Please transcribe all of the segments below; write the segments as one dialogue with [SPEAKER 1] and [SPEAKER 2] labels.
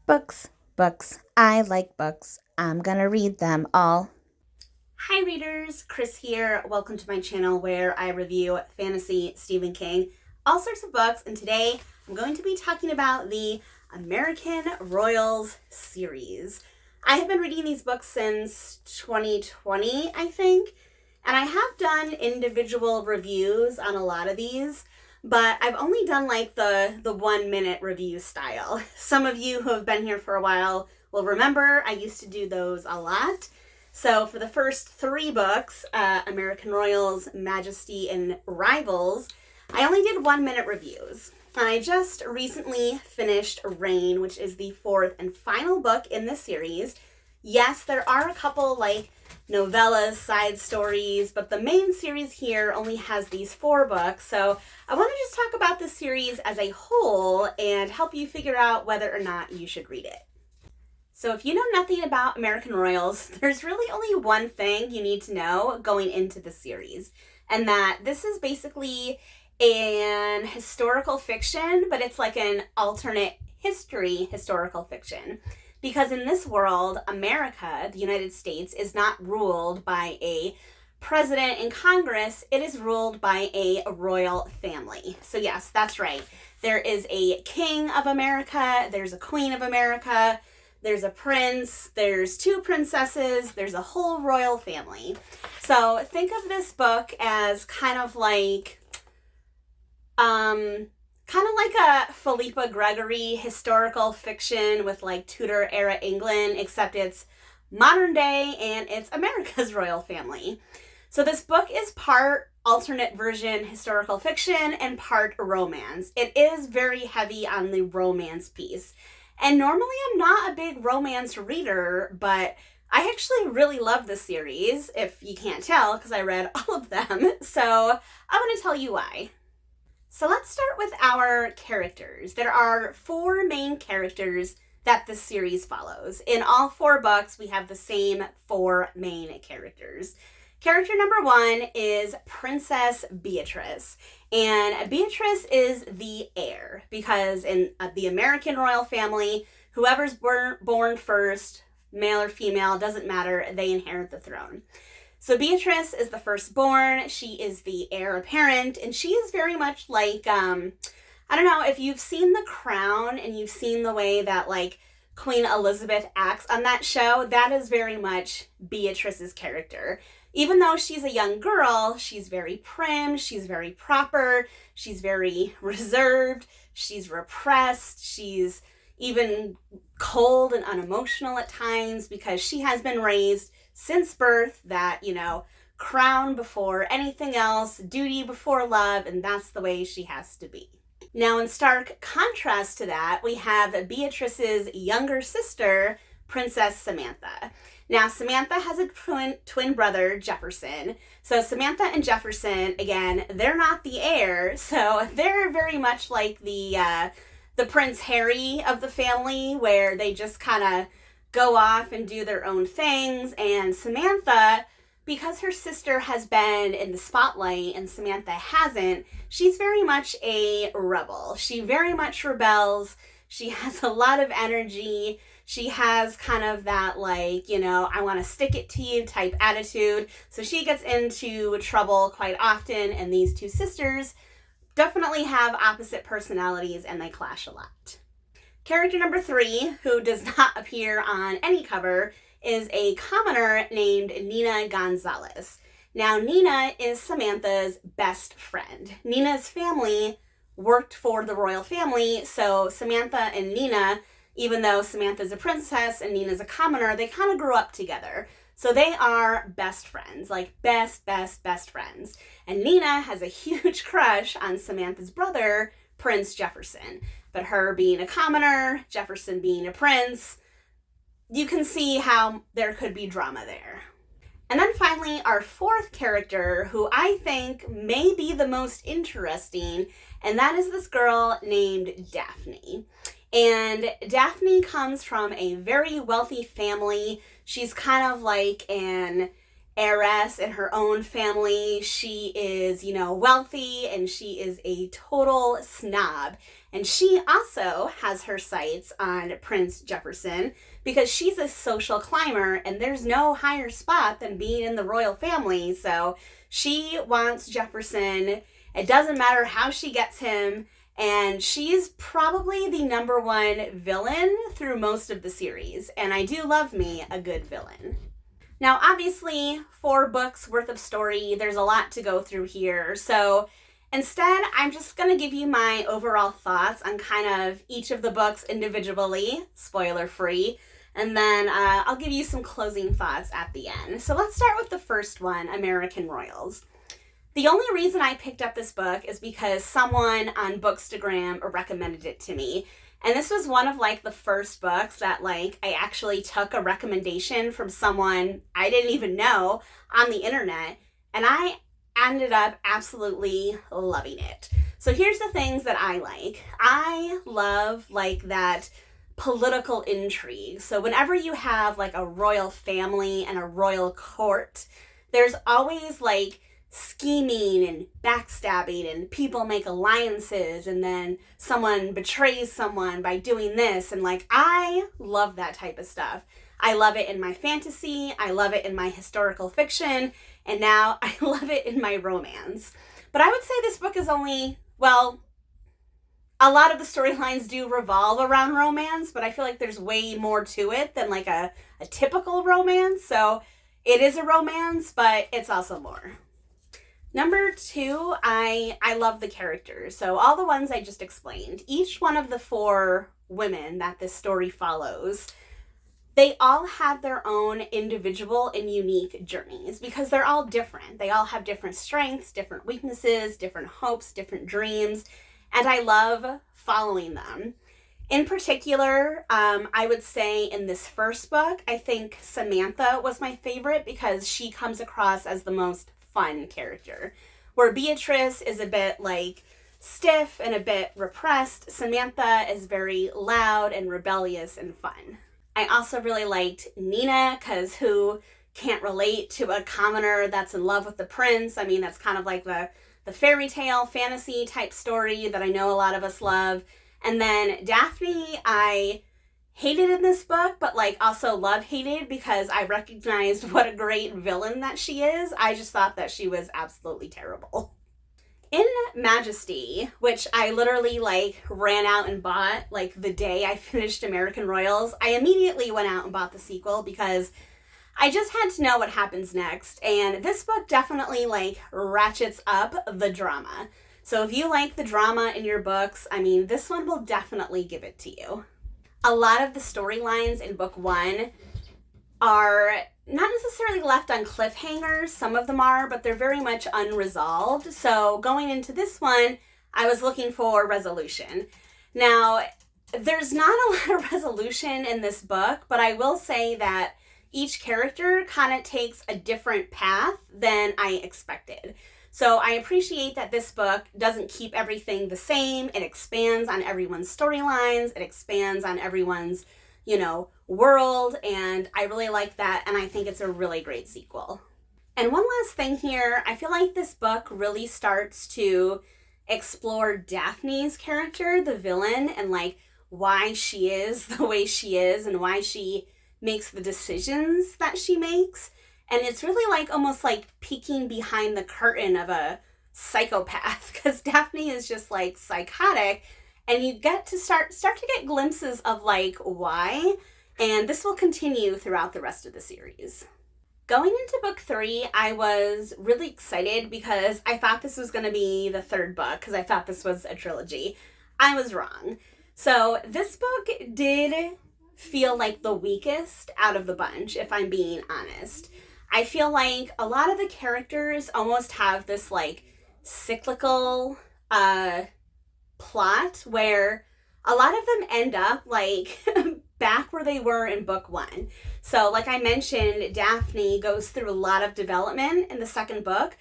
[SPEAKER 1] Books, books. I like books. I'm gonna read them all.
[SPEAKER 2] Hi readers, Chris here. Welcome to my channel where I review fantasy, Stephen King, all sorts of books, and today I'm going to be talking about the American Royals series. I have been reading these books since 2020, I think, and I have done individual reviews on a lot of these, but I've only done like the 1 minute review style. Some of you who have been here for a while will remember I used to do those a lot. So for the first 3 books, American Royals, Majesty, and Rivals, I only did 1 minute reviews. I just recently finished Reign, which is the 4th and final book in the series. Yes, there are a couple like novellas, side stories, but the main series here only has these 4 books. So I want to just talk about the series as a whole and help you figure out whether or not you should read it. So if you know nothing about American Royals, there's really only one thing you need to know going into the series, and that this is basically an historical fiction, but it's like an alternate history historical fiction. Because in this world, America, the United States, is not ruled by a president and Congress. It is ruled by a royal family. So yes, that's right. There is a king of America, there's a queen of America, there's a prince, there's 2 princesses, there's a whole royal family. So think of this book as kind of like a Philippa Gregory historical fiction with like Tudor era England, except it's modern day and it's America's royal family. So this book is part alternate version historical fiction and part romance. It is very heavy on the romance piece. And normally I'm not a big romance reader, but I actually really love this series, if you can't tell, because I read all of them. So I'm going to tell you why. So let's start with our characters. There are 4 main characters that this series follows. In all 4 books, we have the same 4 main characters. Character number 1 is Princess Beatrice. And Beatrice is the heir because in the American royal family, whoever's born first, male or female, doesn't matter, they inherit the throne. So Beatrice is the firstborn, she is the heir apparent, and she is very much like, I don't know, if you've seen The Crown and you've seen the way that like Queen Elizabeth acts on that show, that is very much Beatrice's character. Even though she's a young girl, she's very prim, she's very proper, she's very reserved, she's repressed, she's even cold and unemotional at times because she has been raised since birth that, crown before anything else, duty before love, and that's the way she has to be. Now, in stark contrast to that, we have Beatrice's younger sister, Princess Samantha. Now, Samantha has a twin brother, Jefferson. So Samantha and Jefferson, again, they're not the heir, so they're very much like the Prince Harry of the family, where they just kind of go off and do their own things. And Samantha, because her sister has been in the spotlight and Samantha hasn't, she's very much a rebel. She very much rebels. She has a lot of energy. She has kind of that like, I want to stick it to you type attitude. So she gets into trouble quite often, and these 2 sisters definitely have opposite personalities and they clash a lot. Character number 3, who does not appear on any cover, is a commoner named Nina Gonzalez. Now, Nina is Samantha's best friend. Nina's family worked for the royal family, so Samantha and Nina, even though Samantha's a princess and Nina's a commoner, they kind of grew up together. So they are best friends, like best friends. And Nina has a huge crush on Samantha's brother, Prince Jefferson. But her being a commoner, Jefferson being a prince, you can see how there could be drama there. And then finally, our 4th character, who I think may be the most interesting, and that is this girl named Daphne. And Daphne comes from a very wealthy family. She's kind of like an heiress in her own family. She is, wealthy, and she is a total snob. And she also has her sights on Prince Jefferson because she's a social climber, and there's no higher spot than being in the royal family. So she wants Jefferson. It doesn't matter how she gets him. And she's probably the number one villain through most of the series. And I do love me a good villain. Now, obviously, 4 books worth of story, there's a lot to go through here. So instead, I'm just going to give you my overall thoughts on kind of each of the books individually, spoiler free. And then I'll give you some closing thoughts at the end. So let's start with the first one, American Royals. The only reason I picked up this book is because someone on Bookstagram recommended it to me. And this was one of the first books that I actually took a recommendation from someone I didn't even know on the internet. And I ended up absolutely loving it. So here's the things that I like. I love that political intrigue. So whenever you have a royal family and a royal court, there's always scheming and backstabbing, and people make alliances, and then someone betrays someone by doing this, and I love that type of stuff. I love it in my fantasy, I love it in my historical fiction, and now I love it in my romance. But I would say this book is only, a lot of the storylines do revolve around romance, but I feel there's way more to it than a typical romance. So it is a romance, but it's also more. Number 2, I love the characters. So all the ones I just explained, each one of the 4 women that this story follows, they all have their own individual and unique journeys because they're all different. They all have different strengths, different weaknesses, different hopes, different dreams, and I love following them. In particular, I would say in this first book, I think Samantha was my favorite because she comes across as the most fun character. Where Beatrice is a bit stiff and a bit repressed, Samantha is very loud and rebellious and fun. I also really liked Nina because who can't relate to a commoner that's in love with the prince? I mean, that's kind of the fairy tale fantasy type story that I know a lot of us love. And then Daphne, I hated in this book, but also love-hated because I recognized what a great villain that she is. I just thought that she was absolutely terrible. In Majesty, which I literally ran out and bought the day I finished American Royals, I immediately went out and bought the sequel because I just had to know what happens next. And this book definitely ratchets up the drama. So if you like the drama in your books, I mean, this one will definitely give it to you. A lot of the storylines in book 1 are not necessarily left on cliffhangers. Some of them are, but they're very much unresolved. So going into this one, I was looking for resolution. Now, there's not a lot of resolution in this book, but I will say that each character kind of takes a different path than I expected. So I appreciate that this book doesn't keep everything the same. It expands on everyone's storylines. It expands on everyone's, world. And I really like that. And I think it's a really great sequel. And one last thing here, I feel like this book really starts to explore Daphne's character, the villain, and why she is the way she is and why she makes the decisions that she makes. And it's really almost peeking behind the curtain of a psychopath because Daphne is just psychotic, and you get to start to get glimpses of why, and this will continue throughout the rest of the series. Going into book 3, I was really excited because I thought this was going to be the 3rd book because I thought this was a trilogy. I was wrong. So this book did feel the weakest out of the bunch, if I'm being honest. I feel a lot of the characters almost have this cyclical plot where a lot of them end up back where they were in book 1. So I mentioned, Daphne goes through a lot of development in the 2nd book.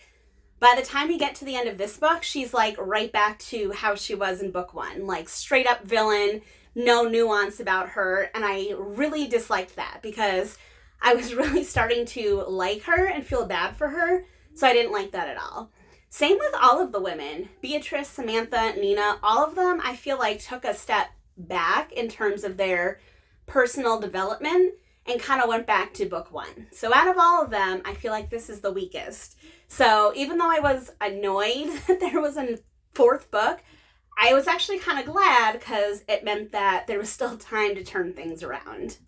[SPEAKER 2] By the time we get to the end of this book, she's right back to how she was in book 1, straight up villain, no nuance about her. And I really disliked that because I was really starting to like her and feel bad for her, so I didn't like that at all. Same with all of the women. Beatrice, Samantha, Nina, all of them I feel like took a step back in terms of their personal development and kind of went back to book one. So out of all of them, I feel like this is the weakest. So even though I was annoyed that there was a fourth book, I was actually kind of glad because it meant that there was still time to turn things around.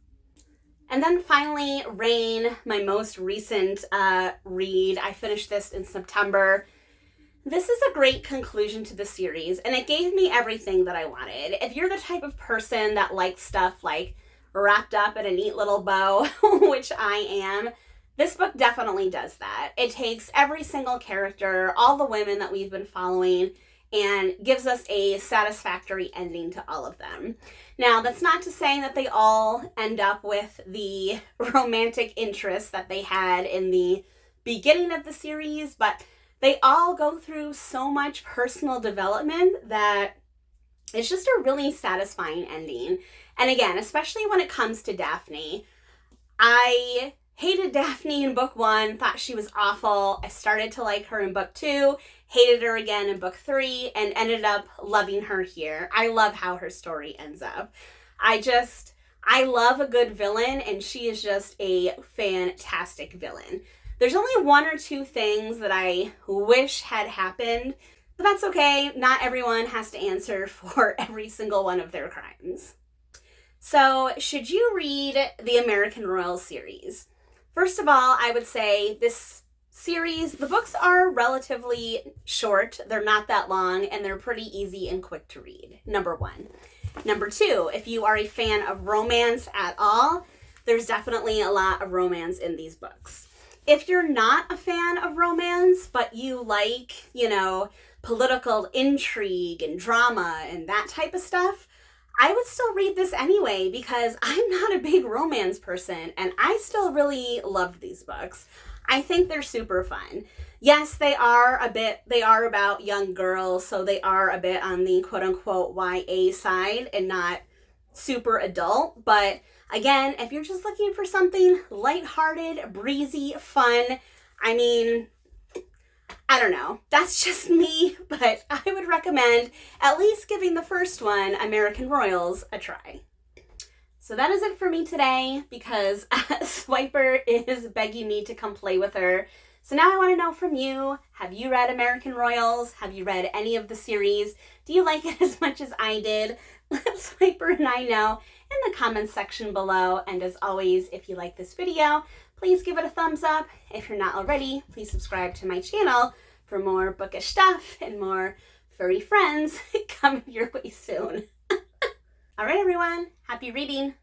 [SPEAKER 2] And then finally, Rain, my most recent read. I finished this in September. This is a great conclusion to the series, and it gave me everything that I wanted. If you're the type of person that likes stuff like wrapped up in a neat little bow, which I am, this book definitely does that. It takes every single character, all the women that we've been following, and gives us a satisfactory ending to all of them. Now, that's not to say that they all end up with the romantic interest that they had in the beginning of the series, but they all go through so much personal development that it's just a really satisfying ending. And again, especially when it comes to Daphne, I hated Daphne in book one, thought she was awful. I started to like her in book two, hated her again in book three, and ended up loving her here. I love how her story ends up. I love a good villain, and she is just a fantastic villain. There's only one or two things that I wish had happened, but that's okay. Not everyone has to answer for every single one of their crimes. So, should you read the American Royal series? First of all, I would say this series, the books are relatively short. They're not that long, and they're pretty easy and quick to read, number one. Number two, if you are a fan of romance at all, there's definitely a lot of romance in these books. If you're not a fan of romance, but you like, political intrigue and drama and that type of stuff, I would still read this anyway because I'm not a big romance person and I still really loved these books. I think they're super fun. Yes, they are about young girls, so they are a bit on the quote-unquote YA side and not super adult, but again, if you're just looking for something lighthearted, breezy, fun, I don't know. That's just me, but I would recommend at least giving the first one, American Royals, a try. So that is it for me today because Swiper is begging me to come play with her. So now I want to know from you, have you read American Royals? Have you read any of the series? Do you like it as much as I did? Let Swiper and I know in the comments section below. And as always, if you like this video, please give it a thumbs up. If you're not already, please subscribe to my channel for more bookish stuff and more furry friends coming your way soon. All right, everyone. Happy reading.